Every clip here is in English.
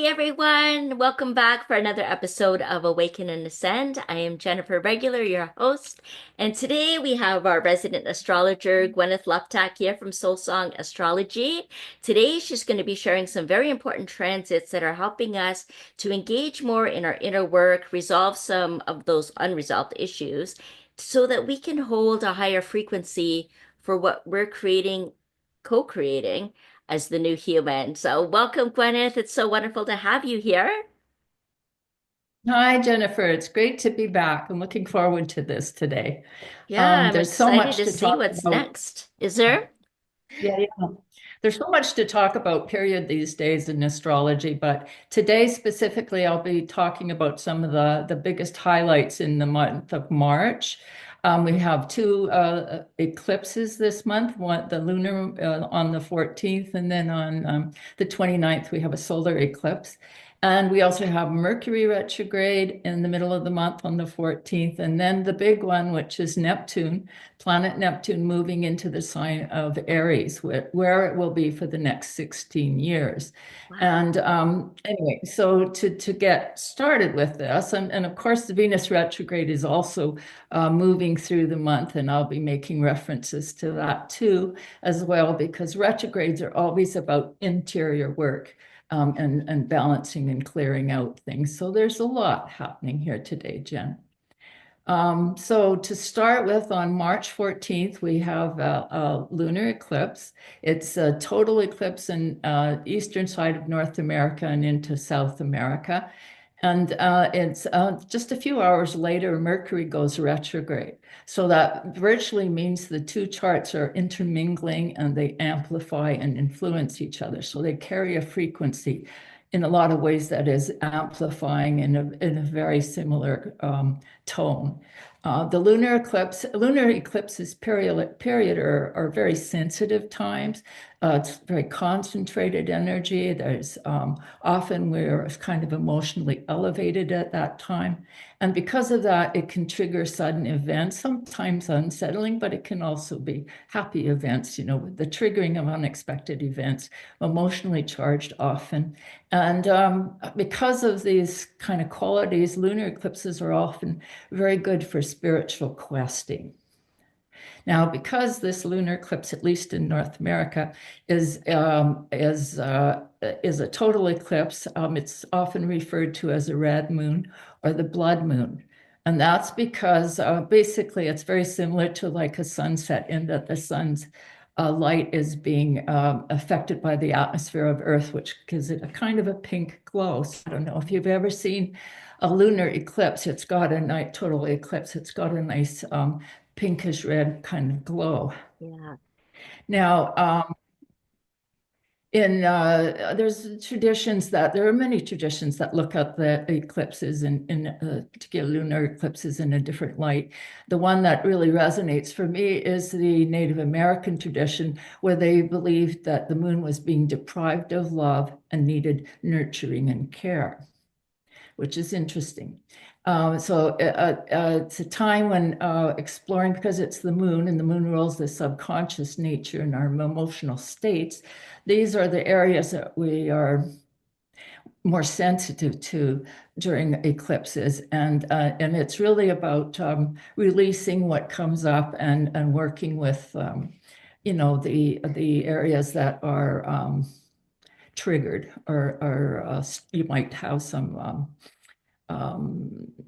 everyone. Welcome back for another episode of Awaken and Ascend. I am Jennifer Regular, your host, and today we have our resident astrologer, Gwenyth here from Soulsong Astrology. Today she's going to be sharing some very important transits that are helping us to engage more in our inner work, resolve some of those unresolved issues, so that we can hold a higher frequency for what we're creating, co-creating as the new human. So, welcome, Gwenyth. It's so wonderful to have you here. Hi, Jennifer. It's great to be back. I'm looking forward to this today. Yeah, I'm There's so excited much to to see talk what's about. next. Is there? Yeah, yeah. There's so much to talk about, period, these days in astrology. But today specifically, I'll be talking about some of the biggest highlights in the month of March. We have two eclipses this month, one the lunar on the 14th, and then on the 29th, we have a solar eclipse. And we also have Mercury retrograde in the middle of the month on the 14th. And then the big one, which is Neptune, planet Neptune moving into the sign of Aries, where it will be for the next 16 years. Wow. And anyway, so to get started with this, and of course, the Venus retrograde is also moving through the month, and I'll be making references to that too, as well, because retrogrades are always about interior work and balancing and clearing out things. So there's a lot happening here today, Jen. So to start with, on March 14th, we have a lunar eclipse. It's a total eclipse in eastern side of North America and into South America. And it's just a few hours later, Mercury goes retrograde. So that virtually means the two charts are intermingling and they amplify and influence each other. So they carry a frequency in a lot of ways that is amplifying in a very similar tone. The lunar eclipses period are very sensitive times. It's very concentrated energy. There's often we're kind of emotionally elevated at that time. And because of that, it can trigger sudden events, sometimes unsettling, but it can also be happy events, with the triggering of unexpected events, emotionally charged often. And because of these kind of qualities, lunar eclipses are often very good for spiritual questing. Now, because this lunar eclipse, at least in North America, is a total eclipse, it's often referred to as a red moon or the blood moon. And that's because basically it's very similar to like a sunset in that the sun's light is being affected by the atmosphere of Earth, which gives it a kind of a pink glow. So I don't know if you've ever seen a lunar eclipse. It's got a nice total eclipse. It's got a nice pinkish red kind of glow. Yeah. Now, in there's traditions that there are many traditions that look at the eclipses in particular lunar eclipses in a different light. The one that really resonates for me is the Native American tradition, where they believed that the moon was being deprived of love and needed nurturing and care, which is interesting. It's a time when exploring, because it's the moon and the moon rules the subconscious nature and our emotional states. These are the areas that we are more sensitive to during eclipses. And it's really about releasing what comes up and working with, the areas that are triggered or you might have some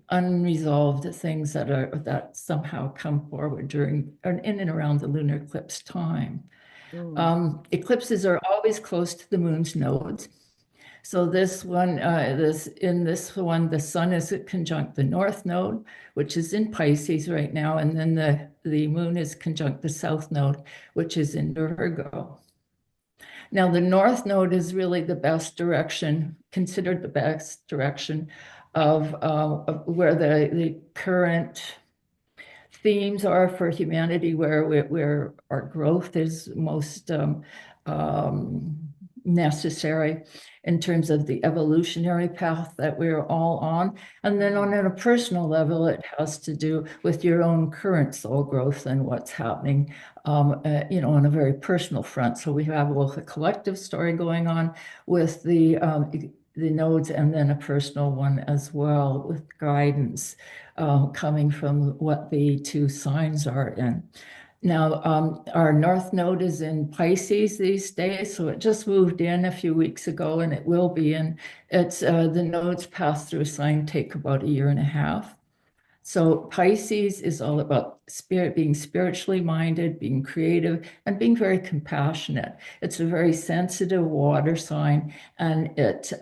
unresolved things that somehow come forward during or in and around the lunar eclipse time. Mm. Eclipses are always close to the moon's nodes. So this one, the sun is conjunct the north node, which is in Pisces right now, and then the moon is conjunct the south node, which is in Virgo. Now, the north node is really the best direction, considered the best direction of where the current themes are for humanity, where our growth is most um, necessary in terms of the evolutionary path that we're all on. And then on a personal level, it has to do with your own current soul growth and what's happening, on a very personal front. So we have both a collective story going on with the nodes, and then a personal one as well with guidance coming from what the two signs are in. Now, our North Node is in Pisces these days, so it just moved in a few weeks ago, and it will be in. It's the nodes pass through a sign take about a year and a half. So Pisces is all about spirit, being spiritually minded, being creative, and being very compassionate. It's a very sensitive water sign, and it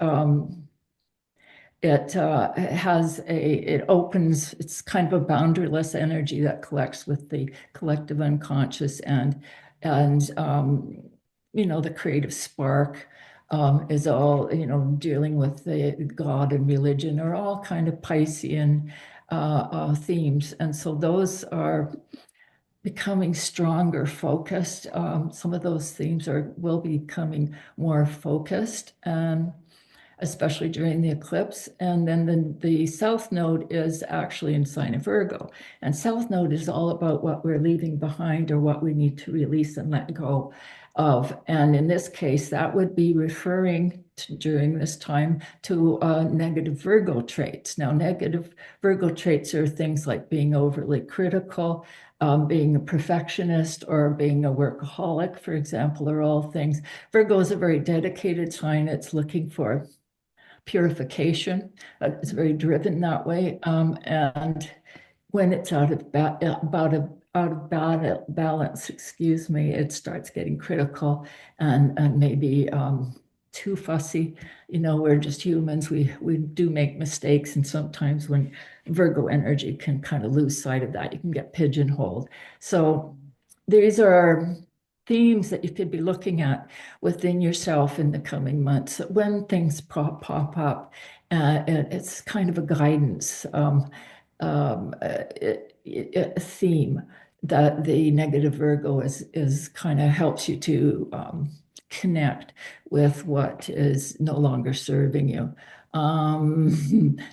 opens, it's kind of a boundaryless energy that collects with the collective unconscious and the creative spark is all, dealing with the God and religion are all kind of Piscean themes. And so those are becoming stronger, focused. Some of those themes will be becoming more focused. Especially during the eclipse. And then the South Node is actually in sign of Virgo. And South Node is all about what we're leaving behind or what we need to release and let go of. And in this case, that would be referring to, during this time, to negative Virgo traits. Now, negative Virgo traits are things like being overly critical, being a perfectionist, or being a workaholic, for example, are all things. Virgo is a very dedicated sign. It's looking for purification. It's very driven that way. And when it's out of balance, excuse me, it starts getting critical and maybe too fussy. We're just humans. We do make mistakes, and sometimes when Virgo energy can kind of lose sight of that, you can get pigeonholed. So these are themes that you could be looking at within yourself in the coming months. When things pop up, it's kind of a guidance theme that the negative Virgo is kind of helps you to connect with what is no longer serving you.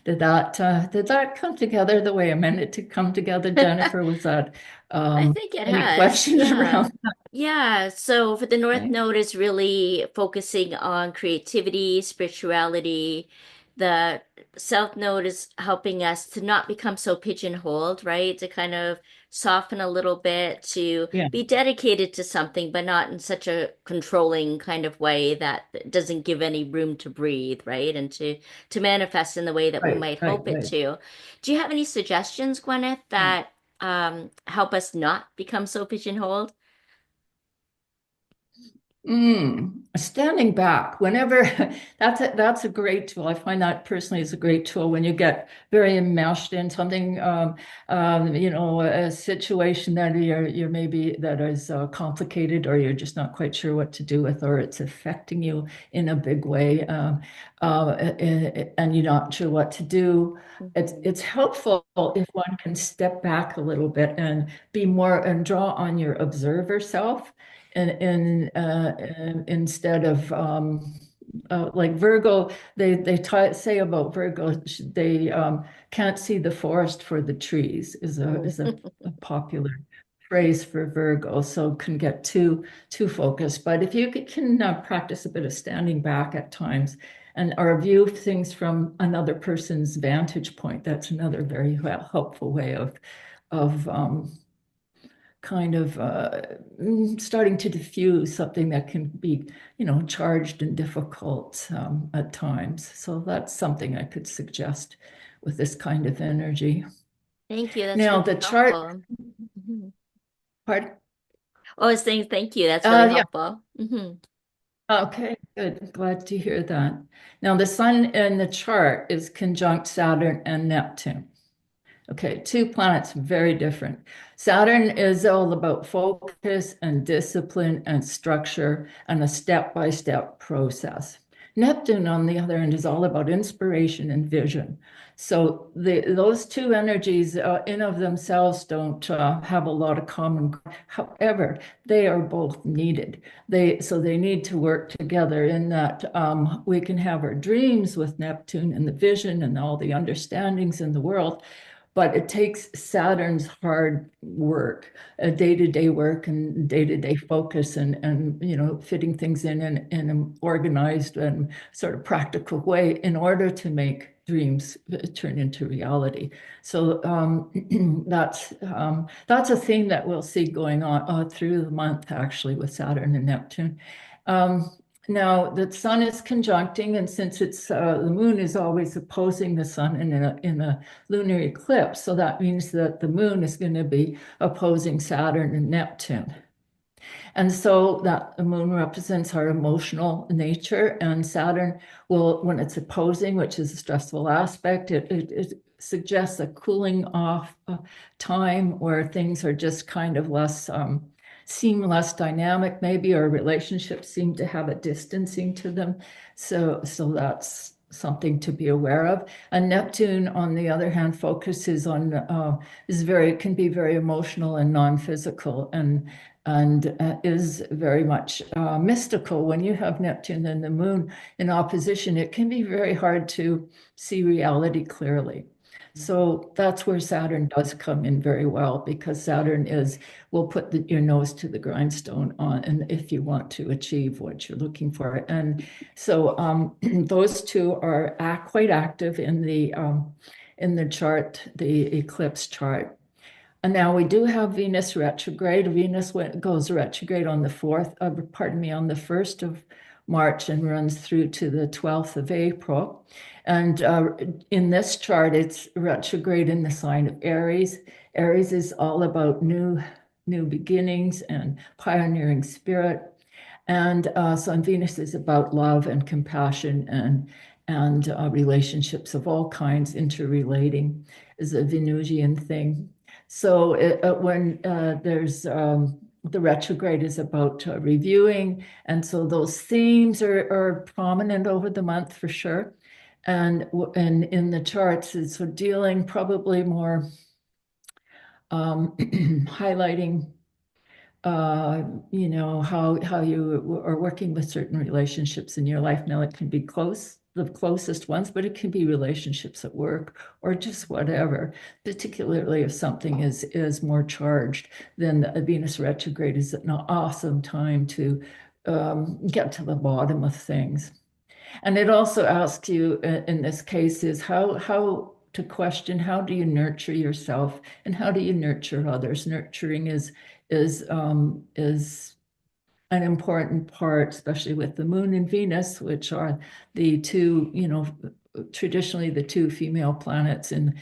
Did that come together the way I meant it to come together, Jennifer? Was that I think it any has. questions Yeah. around Yeah. So for the North that? Node is really focusing on creativity, spirituality. The South Node is helping us to not become so pigeonholed, right? To kind of soften a little bit, to Yeah, be dedicated to something, but not in such a controlling kind of way that doesn't give any room to breathe, right? And to manifest in the way that we right, might right, hope it right. to. Do you have any suggestions, Gwyneth, Yeah. that help us not become so pigeonholed? Standing back, whenever that's a great tool. I find that personally is a great tool when you get very enmeshed in something, a situation that you're maybe that is complicated, or you're just not quite sure what to do with, or it's affecting you in a big way, and you're not sure what to do. Mhm. It's helpful if one can step back a little bit and be more and draw on your observer self and instead of like Virgo, they say about Virgo, they can't see the forest for the trees is a popular phrase for Virgo. So can get too focused. But if you can practice a bit of standing back at times and or view things from another person's vantage point, that's another very helpful way of kind of starting to diffuse something that can be, charged and difficult at times. So that's something I could suggest with this kind of energy. Thank you. That's Now, really the chart helpful. Mhm. part, Oh, I was saying thank you. That's really yeah, helpful. okay, good. Glad to hear that. Now, the sun in the chart is conjunct Saturn and Neptune. Okay, two planets, very different. Saturn is all about focus and discipline and structure and a step-by-step process. Neptune, on the other hand, is all about inspiration and vision. So those two energies in of themselves don't have a lot of common. However, they are both needed. So they need to work together in that we can have our dreams with Neptune and the vision and all the understandings in the world, but it takes Saturn's hard work, day-to-day work and day-to-day focus and fitting things in an organized and sort of practical way in order to make dreams turn into reality. So that's a theme that we'll see going on through the month, actually, with Saturn and Neptune. Um, Now, the sun is conjuncting, and since it's the moon is always opposing the sun in a lunar eclipse, so that means that the moon is going to be opposing Saturn and Neptune. And so that the moon represents our emotional nature, and Saturn will, when it's opposing, which is a stressful aspect, it suggests a cooling off time where things are just kind of less, seem less dynamic, maybe, or relationships seem to have a distancing to them. So that's something to be aware of. And Neptune, on the other hand, focuses on can be very emotional and non-physical, and is very much mystical. When you have Neptune and the moon in opposition, it can be very hard to see reality clearly. So that's where Saturn does come in very well, because Saturn will put your nose to the grindstone on, and if you want to achieve what you're looking for. And so those two are quite active in the chart, the eclipse chart. And now we do have Venus retrograde. Venus goes retrograde on the 4th, on the 1st of March and runs through to the 12th of April. And in this chart, it's retrograde in the sign of Aries. Aries is all about new beginnings and pioneering spirit. And so Venus is about love and compassion and relationships of all kinds interrelating, is a Venusian thing. So when there's the retrograde is about reviewing, and so those themes are prominent over the month for sure. And in the charts, it's dealing probably more highlighting how you are working with certain relationships in your life. Now, it can be the closest ones, but it can be relationships at work or just whatever, particularly if something is more charged. Then the Venus retrograde is an awesome time to get to the bottom of things. And it also asks you in this case is how to question, how do you nurture yourself and how do you nurture others? Nurturing is an important part, especially with the moon and Venus, which are the two, traditionally the two female planets in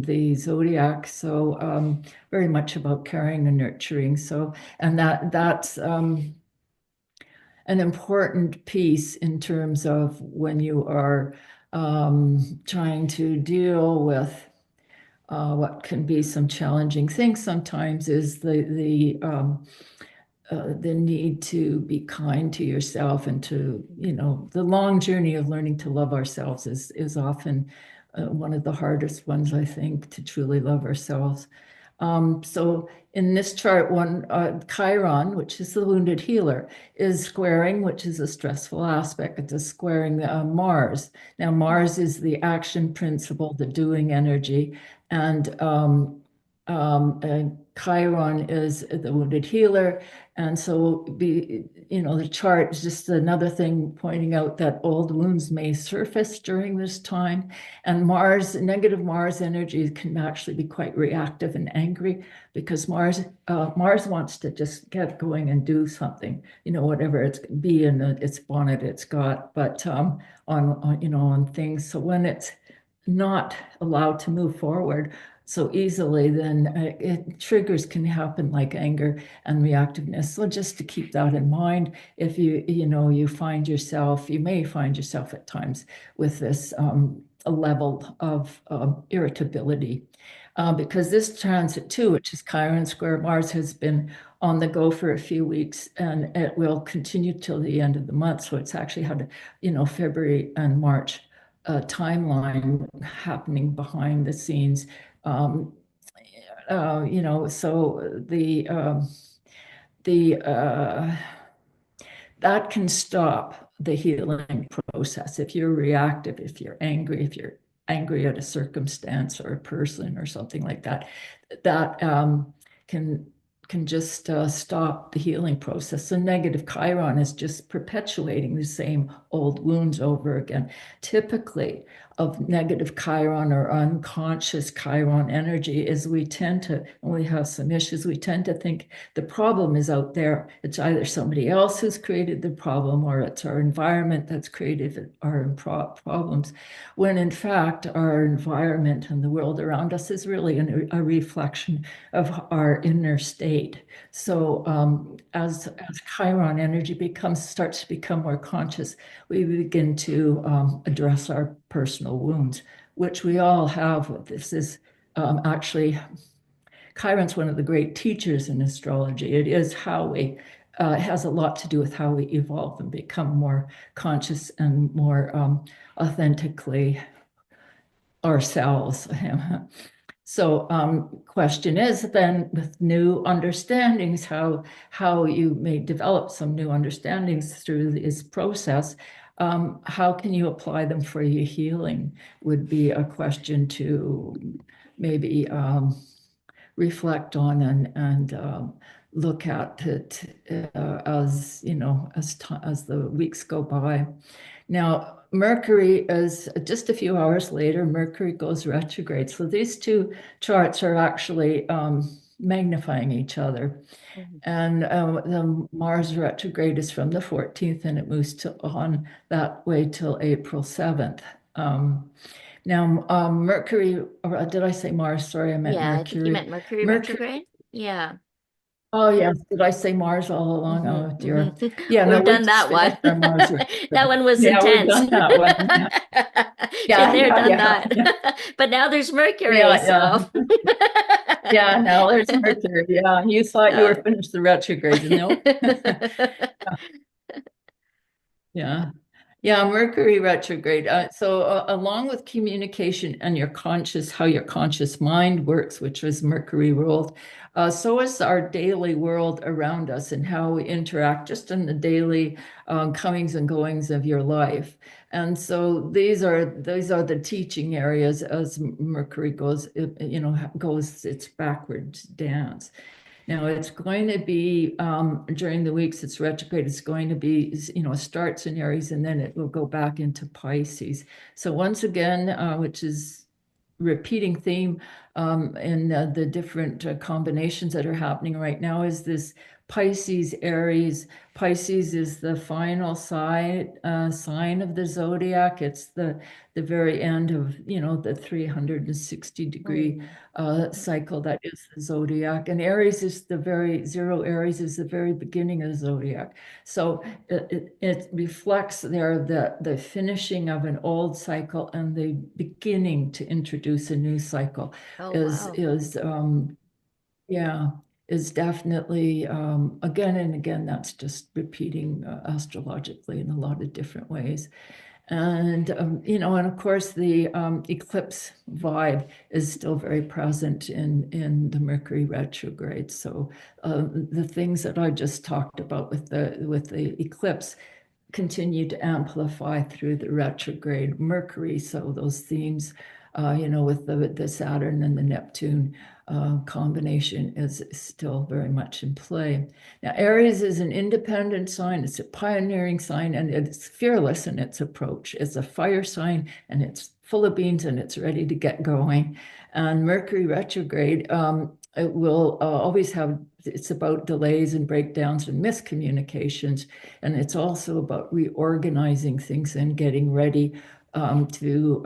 the zodiac. So very much about caring and nurturing. So, and that's an important piece in terms of when you are trying to deal with what can be some challenging things sometimes is the need to be kind to yourself and to, the long journey of learning to love ourselves is often one of the hardest ones, I think, to truly love ourselves. So in this chart, Chiron, which is the wounded healer, is squaring, which is a stressful aspect. It's squaring Mars. Now, Mars is the action principle, the doing energy, and Chiron is the wounded healer. And so the chart is just another thing pointing out that old wounds may surface during this time. And negative Mars energy can actually be quite reactive and angry because Mars wants to just get going and do something, whatever it's be in its bonnet it's got, but on things. So when it's not allowed to move forward so easily, then triggers can happen like anger and reactiveness. So just to keep that in mind, if you may find yourself at times with this a level of irritability. Because this transit too, which is Chiron square Mars, has been on the go for a few weeks, and it will continue till the end of the month. So it's actually had February and March timeline happening behind the scenes. So the that can stop the healing process if you're reactive, if you're angry, if you're angry at a circumstance or a person or something like that, that can just stop the healing process. The negative Chiron is just perpetuating the same old wounds over again. Typically, of negative Chiron or unconscious Chiron energy is we tend to, when we have some issues, we tend to think the problem is out there. It's either somebody else who's created the problem or it's our environment that's created our problems, when in fact our environment and the world around us is really a reflection of our inner state. So as Chiron energy starts to become more conscious, we begin to address our personal wounds, which we all have. This is actually, Chiron's one of the great teachers in astrology. It is how we, it has a lot to do with how we evolve and become more conscious and more authentically ourselves. So question is then, with new understandings, how you may develop some new understandings through this process, how can you apply them for your healing would be a question to maybe reflect on and look at it as as the weeks go by. Now, Mercury is just a few hours later, Mercury goes retrograde. So these two charts are actually magnifying each other. Mhm. And the Mars retrograde is from the 14th and it moves on that way till April 7th. Now, Mercury, or did I say Mars? Sorry, I meant Yeah, I think you Mercury. meant Mercury Mercury. retrograde. Yeah. Oh, yes. Did I say Mars all along? Hmm. Oh, Hmm. dear. Yeah, no, We've we done just that one. finished our Mars That retrograde. one was Yeah, we've intense. done that one. Yeah, Been yeah, there, yeah, done yeah. that. Yeah, But now there's Mercury, yeah. so. Yeah, no, there's Mercury. Yeah, you thought you were Uh, finished the retrograde, no? Yeah. Yeah, Mercury retrograde. So, along with communication and your conscious, how your conscious mind works, which was Mercury ruled, so is our daily world around us and how we interact just in the daily comings and goings of your life. And so these are the teaching areas as Mercury goes, goes its backwards dance. Now it's going to be during the weeks it's retrograde, it's going to be, starts in Aries and then it will go back into Pisces. So once again, which is repeating theme in the different combinations that are happening right now, is this Pisces Aries. Pisces is the final sign of the zodiac. It's the very end of the 360-degree mm, cycle that is the zodiac. And Aries is the very zero. Aries is the very beginning of the zodiac. So it reflects there the finishing of an old cycle and the beginning to introduce a new cycle oh, is wow. is yeah, is definitely again and again, that's just repeating astrologically in a lot of different ways. And, and of course, the eclipse vibe is still very present in the Mercury retrograde. So the things that I just talked about with the eclipse continue to amplify through the retrograde Mercury. So those themes, with the Saturn and the Neptune combination is still very much in play. Now, Aries is an independent sign. It's a pioneering sign, and it's fearless in its approach. It's a fire sign, and it's full of beans, and it's ready to get going. And Mercury retrograde, it will always have, it's about delays and breakdowns and miscommunications. And it's also about reorganizing things and getting ready to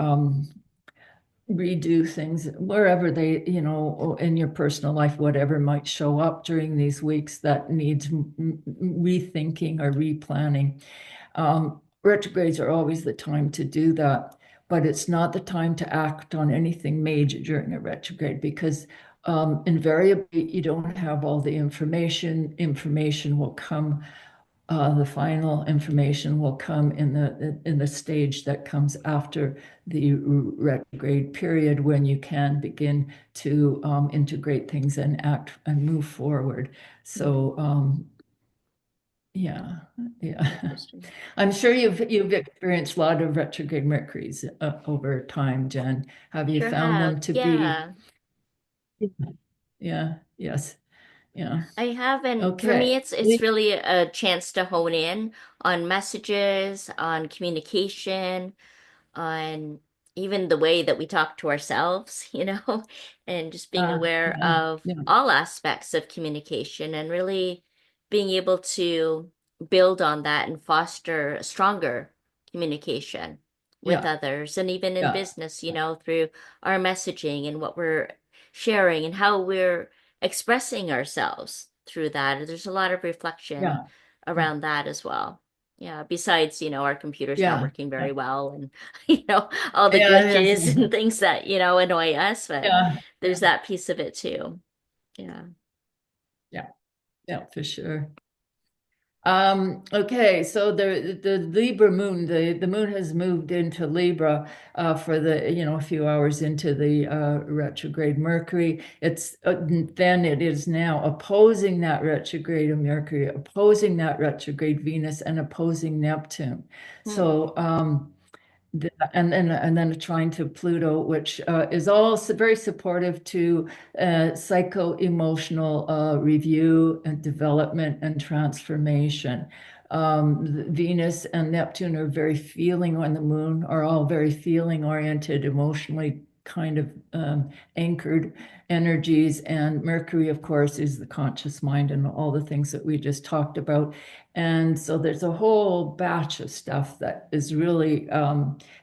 redo things wherever they, in your personal life, whatever might show up during these weeks that needs rethinking or replanning. Retrogrades are always the time to do that, but it's not the time to act on anything major during a retrograde because invariably you don't have all the information. Information will come, the final information will come in the stage that comes after the retrograde period when you can begin to integrate things and act and move forward. Mhm. So Yeah, yeah. Interesting. I'm sure you've experienced a lot of retrograde Mercuries over time, Jen. Have you Sure found have. them to be? Yeah. Yeah, yes, yeah. I have, and for me, Okay. it's really a chance to hone in on messages, on communication, on even the way that we talk to ourselves, and just being aware Yeah, of yeah, all aspects of communication and really being able to build on that and foster a stronger communication with yeah, others and even in yeah, business, through our messaging and what we're sharing and how we're expressing ourselves through that. There's a lot of reflection yeah, yeah, around that as well. Yeah, besides, our computer's not yeah, working yeah, very well and, all the yeah, yes, glitches and things that, annoy us, but yeah, there's that piece of it too. Yeah. yeah, yeah, for sure. Okay, so the Libra moon, the moon has moved into Libra for a few hours into the retrograde Mercury. It's then it is now opposing that retrograde of Mercury, opposing that retrograde Venus, and opposing Neptune. Hmm. So and then trying to Pluto, which is all very supportive to psycho-emotional review and development and transformation. Venus and Neptune are very feeling on the moon, are all very feeling oriented, emotionally kind of anchored energies. And Mercury, of course, is the conscious mind and all the things that we just talked about. And so there's a whole batch of stuff that is really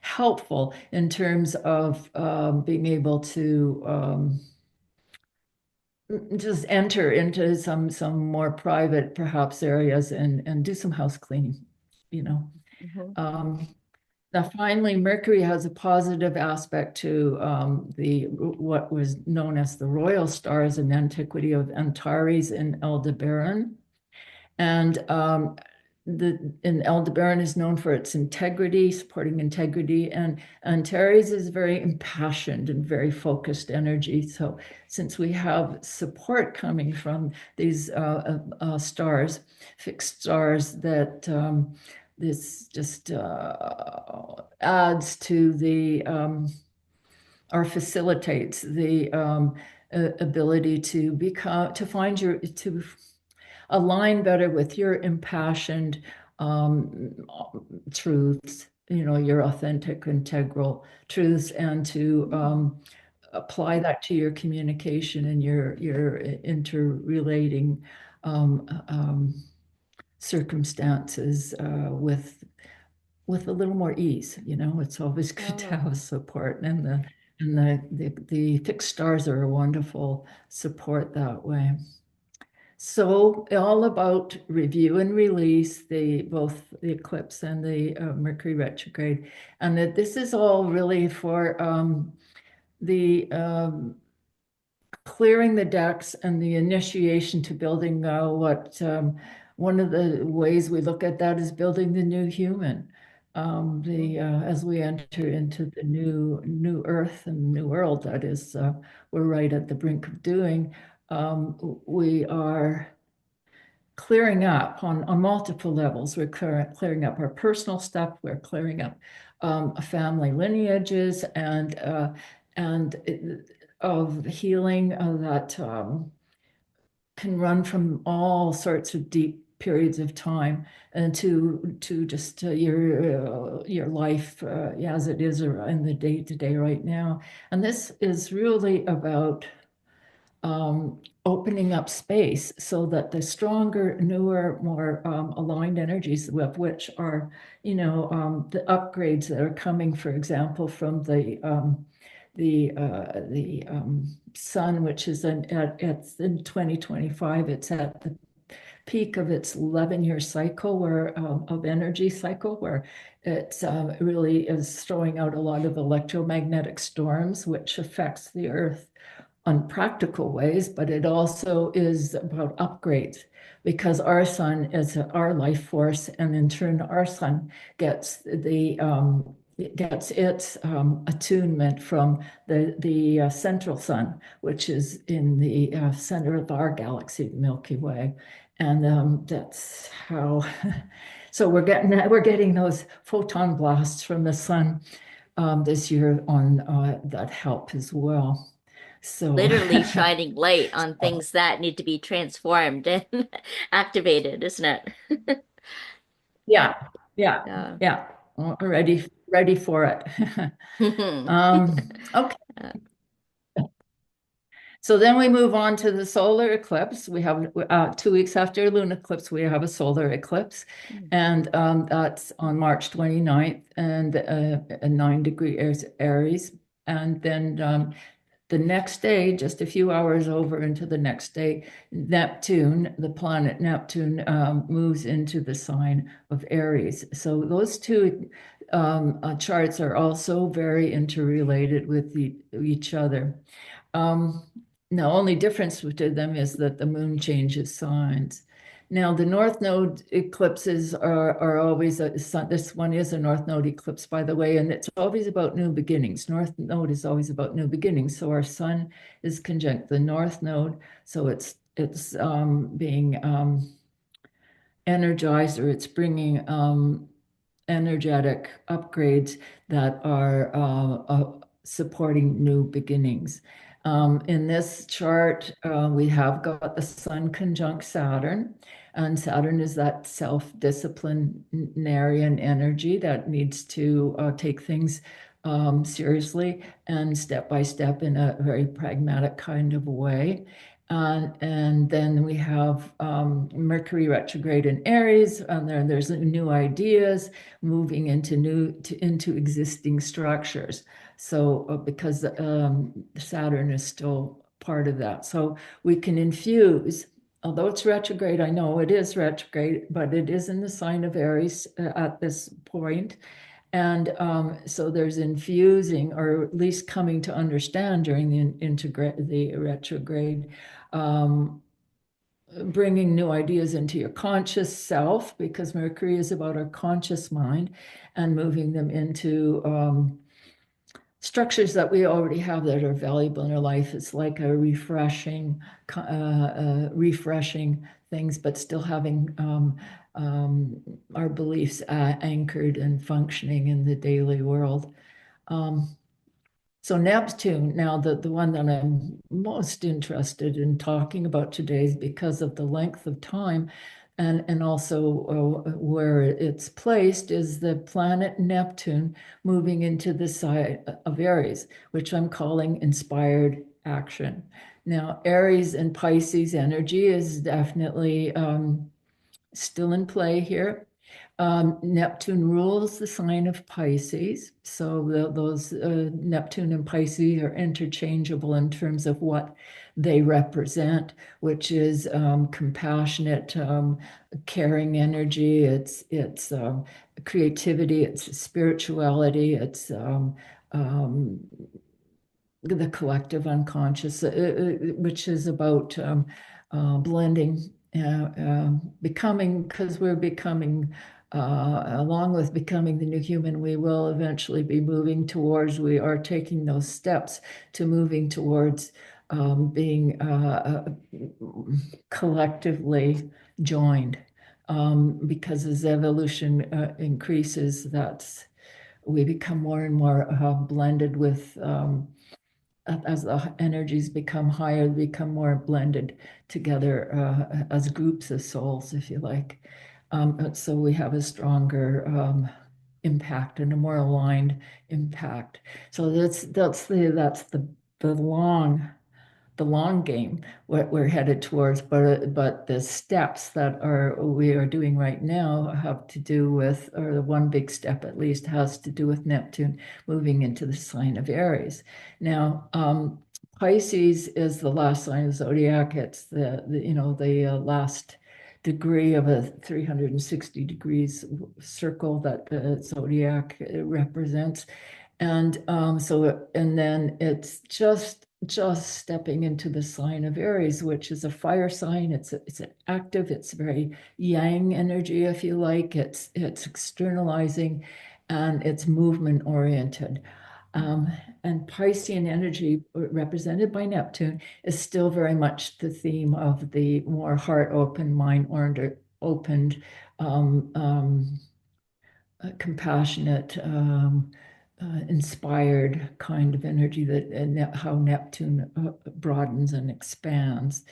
helpful in terms of being able to just enter into some more private perhaps areas and do some house cleaning, you know. Hmm. Um, Now finally, Mercury has a positive aspect to the what was known as the royal stars in antiquity of Antares and Aldebaran. And Aldebaran is known for its integrity, supporting integrity, and Antares is very impassioned and very focused energy. So since we have support coming from these stars, fixed stars, that this just adds to the or facilitates the ability to find to align better with your impassioned um, truths, your authentic, integral truths, and to apply that to your communication and your interrelating circumstances with a little more ease. It's always good to Oh. have support, and the fixed stars are a wonderful support that way. So all about review and release, both the eclipse and the Mercury retrograde, and that this is all really for the clearing the decks and the initiation to building what one of the ways we look at that is building the new human. The Mm. As we enter into the new earth and new world, that is, we're right at the brink of doing. We are clearing up on multiple levels. We're clearing up our personal stuff. We're clearing up family lineages and of healing that can run from all sorts of deep periods of time and to just your life as it is in the day to day right now. And this is really about opening up space so that the stronger, newer, more aligned energies, of which are, the upgrades that are coming, for example, from the sun, which is it's in 2025. It's at the peak of its 11-year cycle of energy cycle, where it really is throwing out a lot of electromagnetic storms, which affects the earth on practical ways, but it also is about upgrades because our sun is our life force, and in turn, our sun gets its attunement from the central sun, which is in the center of our galaxy, the Milky Way. And that's how. So we're getting those photon blasts from the sun this year on that help as well. So Literally shining light on things that need to be transformed and activated, isn't it? yeah, yeah, Yeah. yeah. Ready for it. Okay. So then we move on to the solar eclipse. We have 2 weeks after lunar eclipse, we have a solar eclipse, and that's on March 29th and 9 degrees Aries. And then the next day, just a few hours over into the next day, Neptune, the planet Neptune, moves into the sign of Aries. So those two charts are also very interrelated with each other. Um, the only difference between them is that the moon changes signs. Now, the North Node eclipses are always this one is a North Node eclipse, by the way, and it's always about new beginnings. North Node is always about new beginnings. So our sun is conjunct the North Node, so it's being energized, or it's bringing energetic upgrades that are supporting new beginnings. In this chart, we have got the Sun conjunct Saturn, and Saturn is that self-disciplinarian energy that needs to take things seriously and step by step in a very pragmatic kind of way. And then we have Mercury retrograde in Aries, and there's new ideas moving into existing structures. So because Saturn is still part of that, so we can infuse. Although it's retrograde, I know it is retrograde, but it is in the sign of Aries at this point. And so there's infusing, or at least coming to understand during the retrograde, um, bringing new ideas into your conscious self, because Mercury is about our conscious mind, and moving them into structures that we already have that are valuable in our life. It's like a refreshing things, but still having our beliefs anchored and functioning in the daily world. Um, so Neptune, now the one that I'm most interested in talking about today is because of the length of time and also where it's placed is the planet Neptune moving into the sign of Aries, which I'm calling inspired action. Now, Aries and Pisces energy is definitely still in play here. Neptune rules the sign of Pisces. So those Neptune and Pisces are interchangeable in terms of what they represent, which is compassionate, caring energy. It's creativity. It's spirituality. It's the collective unconscious, which is about blending, becoming, because we're becoming, along with becoming the new human, we will eventually be moving towards, we are taking those steps to moving towards being collectively joined. Because as evolution increases, we become more and more blended with as the energies become higher, they become more blended together as groups of souls, if you like. So we have a stronger impact and a more aligned impact. So that's the long game, what we're headed towards. But the steps that we are doing right now have to do with, or the one big step at least has to do with Neptune moving into the sign of Aries. Now, Pisces is the last sign of zodiac. It's the last degree of a 360 degrees circle that the zodiac represents. And and then it's just stepping into the sign of Aries, which is a fire sign. It's an active, it's very yang energy, if you like. It's externalizing, and it's movement oriented. Um, and Piscean energy, represented by Neptune, is still very much the theme of the more heart open, mind opened, um, um, compassionate, inspired kind of energy that how Neptune broadens and expands.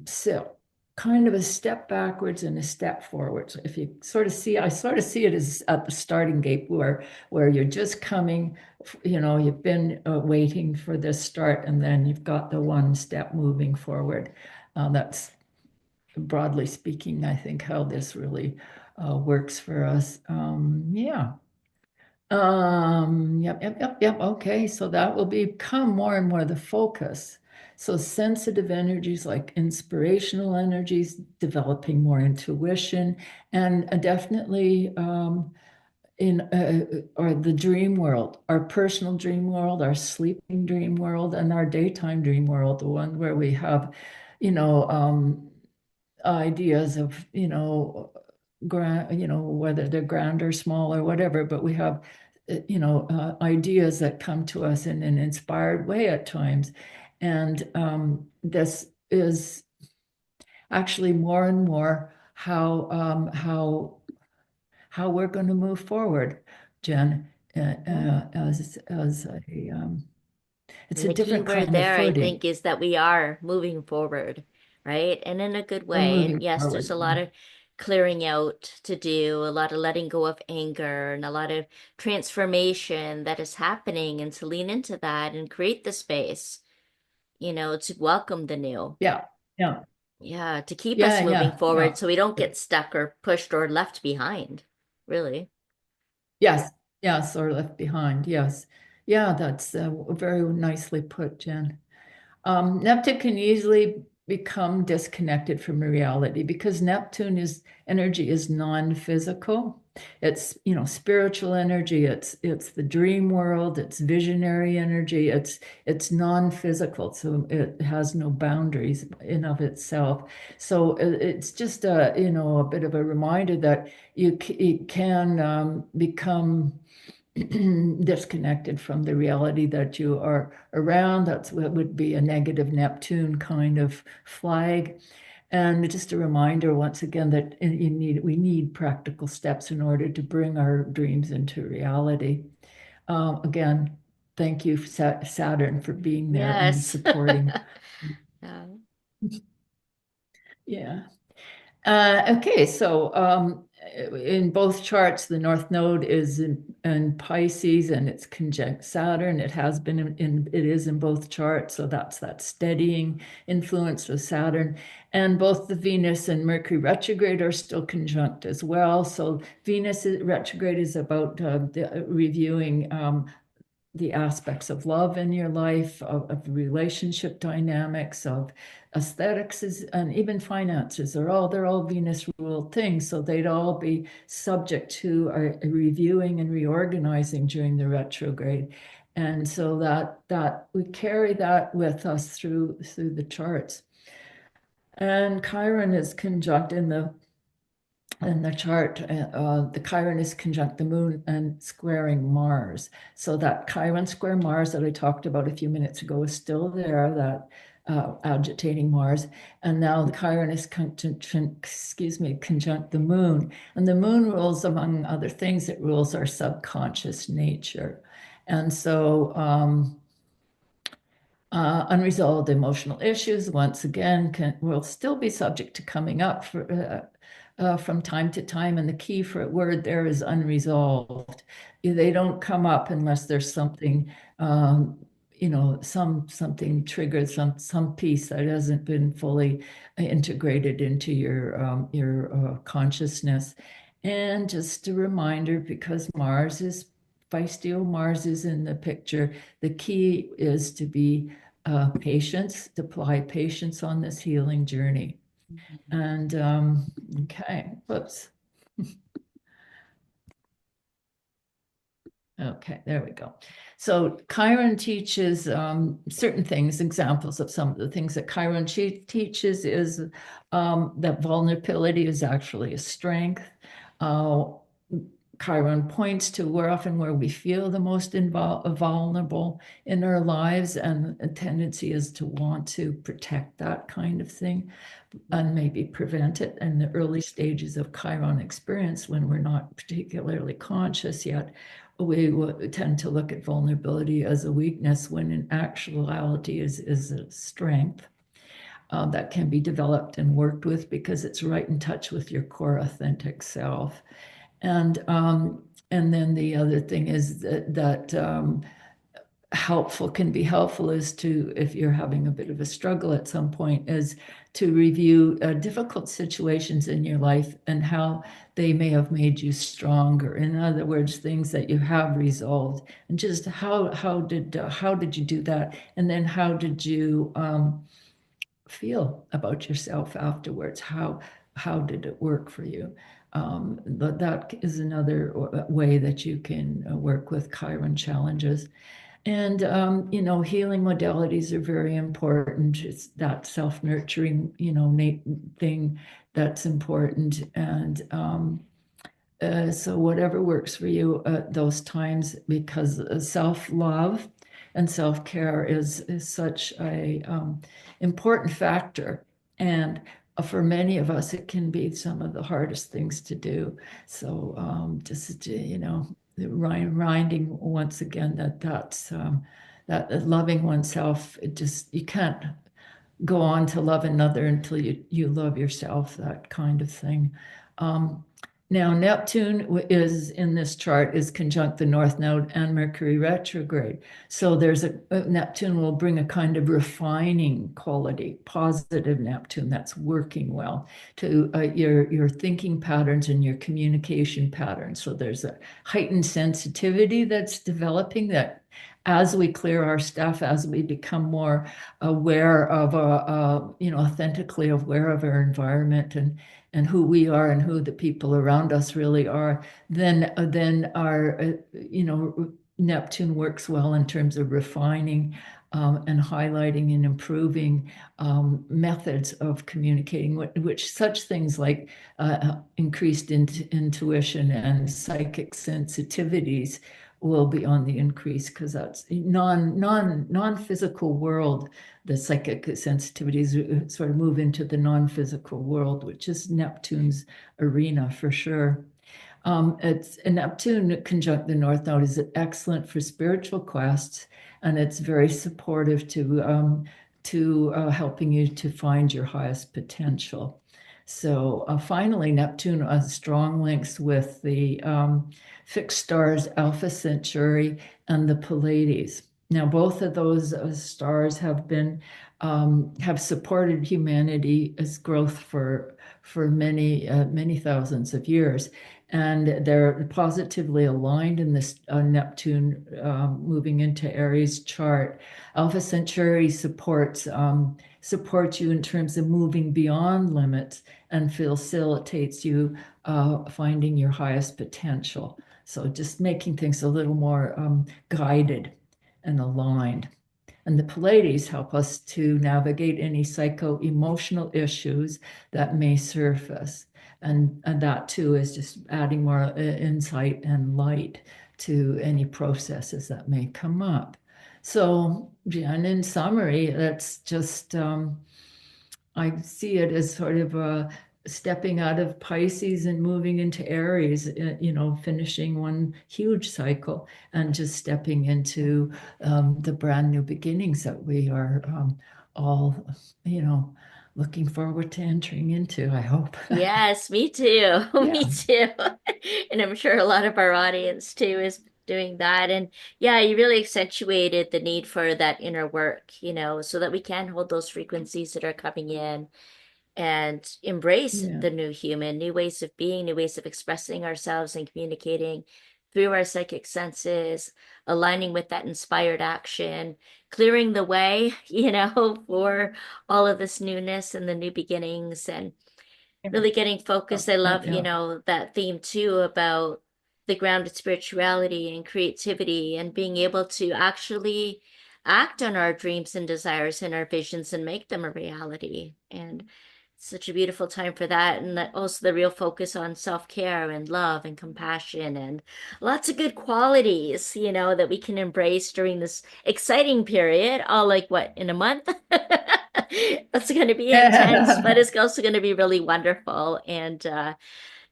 So kind of a step backwards and a step forwards. If you sort of see, I sort of see it as at the starting gate where you're just coming, you've been waiting for this start, and then you've got the one step moving forward. That's broadly speaking, I think how this really works for us. Yeah. Yep. Okay, so that will become more and more the focus. So sensitive energies like inspirational energies, developing more intuition, and definitely in or the dream world, our personal dream world, our sleeping dream world, and our daytime dream world, the one where we have, you know, ideas of, grand, whether they're grand or small or whatever, but we have, ideas that come to us in an inspired way at times. And this is actually more and more how we're going to move forward, Jen, as it's And a the key different word kind of there, I footing. think, is that we are moving forward, right? And in a good We're way. And moving yes, there's forward. a lot of clearing out to do, a lot of letting go of anger, and a lot of transformation that is happening. And to lean into that and create the space, to welcome the new. Yeah, yeah, Yeah, to keep us yeah, moving yeah, forward yeah. so we don't get stuck or pushed or left behind, really. Yes, yes, or left behind. Yes. Yeah, that's very nicely put, Jen. Neptune can easily become disconnected from reality because Neptune is energy is non-physical. It's, spiritual energy. It's the dream world. It's visionary energy. It's non-physical, so it has no boundaries in of itself. So it's just a bit of a reminder that you can become disconnected from the reality that you are around. That's what would be a negative Neptune kind of flag. And just a reminder once again that we need practical steps in order to bring our dreams into reality. Again, thank you, Saturn, for being there and Yes. supporting. Yeah. Yeah. Okay, so in both charts, the North Node is in Pisces and it's conjunct Saturn. It has been it is in both charts, so that's that steadying influence of Saturn. And both the Venus and Mercury retrograde are still conjunct as well. So retrograde is about reviewing the aspects of love in your life, of relationship dynamics, of aesthetics, and even finances. They're all Venus ruled things, so they'd all be subject to a reviewing and reorganizing during the retrograde. And so that we carry that with us through the charts. And Chiron is conjunct in the chart, the Chiron is conjunct the moon and squaring Mars. So that Chiron square Mars that I talked about a few minutes ago is still there, that agitating Mars. And now the Chiron is conjunct the moon. And the moon rules, among other things, it rules our subconscious nature. And so unresolved emotional issues, once again, will still be subject to coming up from time to time. And the key for a word there is unresolved. They don't come up unless there's something, something triggered, some piece that hasn't been fully integrated into your consciousness. And just a reminder, because Mars is in the picture, the key is to be patience, to apply patience on this healing journey. And okay, whoops. Okay, there we go. So Chiron teaches certain things, examples of some of the things that Chiron teaches is that vulnerability is actually a strength. Uh, Chiron points to we're often where we feel the most vulnerable in our lives, and a tendency is to want to protect that kind of thing and maybe prevent it in the early stages of Chiron experience when we're not particularly conscious yet. We tend to look at vulnerability as a weakness when in actuality is a strength that can be developed and worked with because it's right in touch with your core authentic self. And then the other thing is that helpful can be helpful is to, if you're having a bit of a struggle at some point, is to review difficult situations in your life and how they may have made you stronger. In other words, things that you have resolved, and just how did you do that, and then how did you feel about yourself afterwards? How did it work for you? That is another way that you can work with Chiron challenges. And, healing modalities are very important. It's that self-nurturing, thing that's important. And so whatever works for you at those times, because self-love and self-care is such a important factor. And for many of us, it can be some of the hardest things to do. So just, reminding once again that loving oneself, you can't go on to love another until you love yourself, that kind of thing. Um, Now, Neptune is in this chart is conjunct the North Node and Mercury retrograde. So there's Neptune will bring a kind of refining quality, positive Neptune that's working well to your thinking patterns and your communication patterns. So there's a heightened sensitivity that's developing that as we clear our stuff, as we become more aware of, authentically aware of our environment and who we are and who the people around us really are, then our, Neptune works well in terms of refining and highlighting and improving methods of communicating, which such things like increased intuition and psychic sensitivities will be on the increase because that's non-physical world. The psychic sensitivities sort of move into the non-physical world, which is Neptune's arena for sure. It's Neptune conjunct the North Node is excellent for spiritual quests, and it's very supportive to helping you to find your highest potential. So finally, Neptune has strong links with the fixed stars Alpha Centauri and the Pleiades. Now, both of those stars have supported humanity as growth for many thousands of years, and they're positively aligned in this Neptune moving into Aries chart. Alpha Centauri supports you in terms of moving beyond limits and facilitates you finding your highest potential. So just making things a little more guided and aligned. And the Pleiades help us to navigate any psycho-emotional issues that may surface. And that too is just adding more insight and light to any processes that may come up. So, Jen, in summary, that's just, I see it as sort of stepping out of Pisces and moving into Aries, finishing one huge cycle and just stepping into the brand new beginnings that we are all, looking forward to entering into, I hope. Yes, me too. Yeah. Me too. And I'm sure a lot of our audience too is doing that. And yeah, you really accentuated the need for that inner work, so that we can hold those frequencies that are coming in and embrace Yeah. the new human, new ways of being, new ways of expressing ourselves and communicating through our psychic senses, aligning with that inspired action, clearing the way, for all of this newness and the new beginnings and Yeah. really getting focused. I love, Yeah. that theme too about the grounded spirituality and creativity and being able to actually act on our dreams and desires and our visions and make them a reality. And Such a beautiful time for that. And that also the real focus on self-care and love and compassion and lots of good qualities, that we can embrace during this exciting period, all like what, in a month? It's going to be intense, but it's also going to be really wonderful. And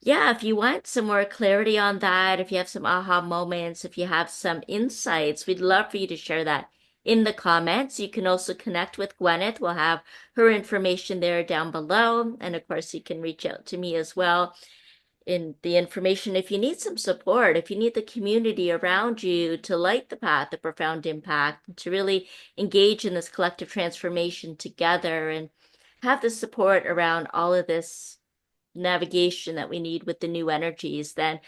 yeah, if you want some more clarity on that, if you have some aha moments, if you have some insights, we'd love for you to share that in the comments. You can also connect with Gwenyth. We'll have her information there down below. And of course, you can reach out to me as well in the information if you need some support, if you need the community around you to light the path of profound impact, to really engage in this collective transformation together and have the support around all of this navigation that we need with the new energies, then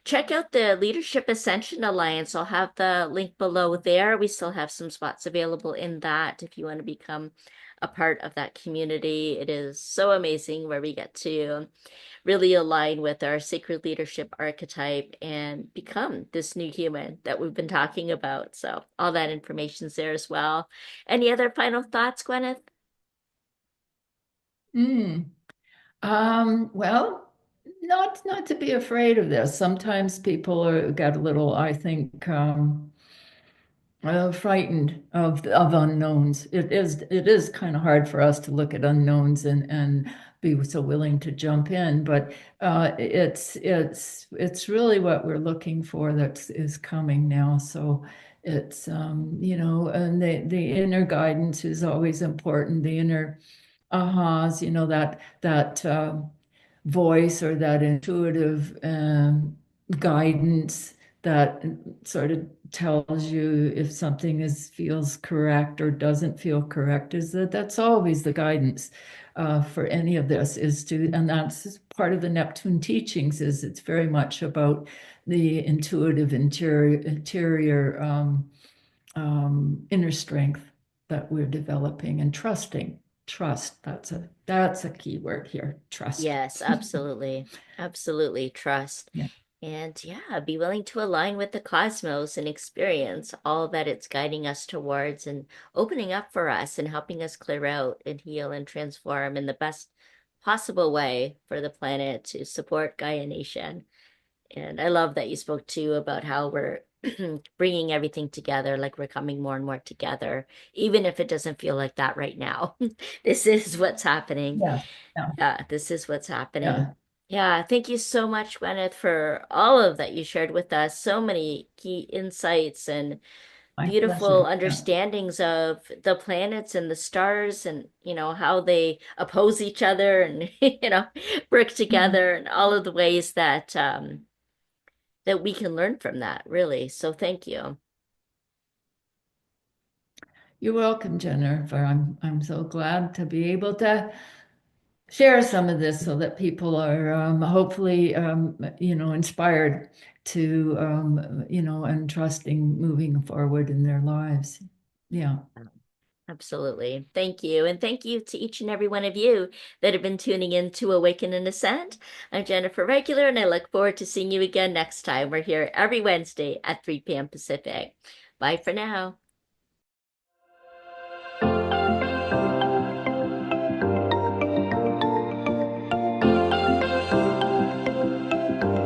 check out the Leadership Ascension Alliance. I'll have the link below there. We still have some spots available in that if you want to become a part of that community. It is so amazing where we get to really align with our sacred leadership archetype and become this new human that we've been talking about. So all that information's there as well. Any other final thoughts, Gwenyth? Mm. Well, not to be afraid of this. Sometimes people get a little, I think, frightened of unknowns. It is kind of hard for us to look at unknowns and be so willing to jump in, but it's really what we're looking for that is coming now. So it's and the inner guidance is always important. The inner ahas, that voice or that intuitive guidance that sort of tells you if something feels correct or doesn't feel correct, is that's always the guidance for any of this, and that's part of the Neptune teachings, is it's very much about the intuitive interior inner strength that we're developing and trusting. Trust, that's a key word here. Trust. Yes, absolutely. Absolutely. Trust. Yeah. And yeah, be willing to align with the cosmos and experience all that it's guiding us towards and opening up for us and helping us clear out and heal and transform in the best possible way for the planet to support Gaia Nation. And I love that you spoke too about how we're bringing everything together, like we're coming more and more together, even if it doesn't feel like that right now. This is what's happening. Yeah. Yeah. Yeah, this is what's happening. Yeah. Yeah, thank you so much, Gwyneth, for all of that you shared with us. So many key insights and My beautiful pleasure. Yeah. understandings of the planets and the stars and, how they oppose each other and, work Mhm. together and all of the ways that we can learn from that, really. So thank you. You're welcome, Jennifer. I'm so glad to be able to share some of this so that people are hopefully inspired to and trusting moving forward in their lives. Yeah. Absolutely. Thank you. And thank you to each and every one of you that have been tuning in to Awaken and Ascend. I'm Jennifer Regular, and I look forward to seeing you again next time. We're here every Wednesday at 3 p.m. Pacific. Bye for now.